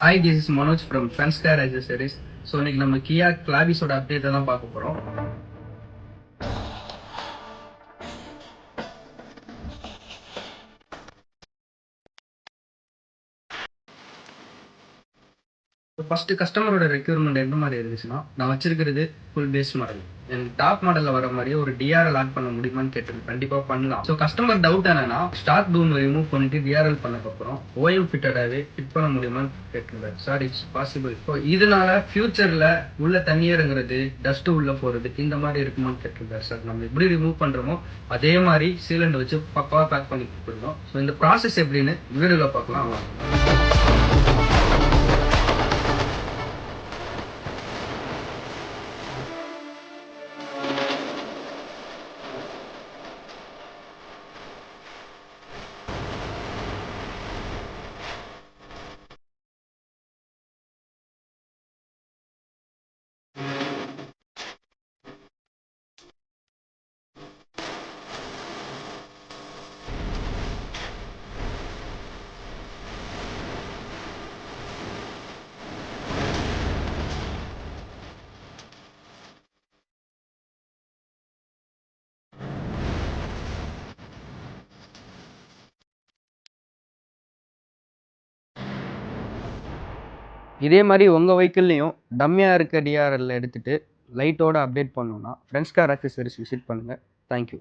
Hi, this is Manoj from Fanstar Accessories. So இன்னைக்கு நம்ம கியா கிளாவிஸோட அப்டேட்டை தான் பார்க்க போகிறோம். ஃபர்ஸ்ட் கஸ்டமரோட ரெக்யூர்மெண்ட் எந்த மாதிரி இருந்துச்சுன்னா, நான் வச்சிருக்கிறது ஃபுல் பேஸ் மாடல். எனக்கு டாப் மாடலில் வர மாதிரியே ஒரு டிஆர்எல் ஆட் பண்ண முடியுமான்னு கேட்டது. கண்டிப்பாக பண்ணலாம். ஸோ கஸ்டமர் டவுட் என்னன்னா, ஸ்டாக் டூம் ரிமூவ் பண்ணிட்டு டிஆர்எல் பண்ணக்கப்புறம் ஓஎம் ஃபிட்டடாகவே ஃபிட் பண்ண முடியுமான்னு கேட்டிருந்தாரு. Sir, it's possible. ஸோ இதனால ஃபியூச்சரில் உள்ள தண்ணீருங்கிறது டஸ்ட்டு உள்ள போகிறது இந்த மாதிரி இருக்குமான்னு கேட்டிருந்தாரு. சார், நம்ம எப்படி ரிமூவ் பண்ணுறோமோ அதே மாதிரி சீலண்ட் வச்சு பக்காவாக பேக் பண்ணி கொடுத்துருந்தோம். ஸோ இந்த ப்ராசஸ் எப்படின்னு வீடியோவில் பார்க்கலாம். இதே மாதிரி உங்கள் வெஹிக்கிள்லையும் டம்மியாக இருக்க டிஆர்எல் எடுத்துகிட்டு லைட்டோட அப்டேட் பண்ணணுன்னா ஃப்ரெண்ட்ஸ் கார் ஆக்சஸரிஸ் விசிட் பண்ணுங்கள். தேங்க்யூ.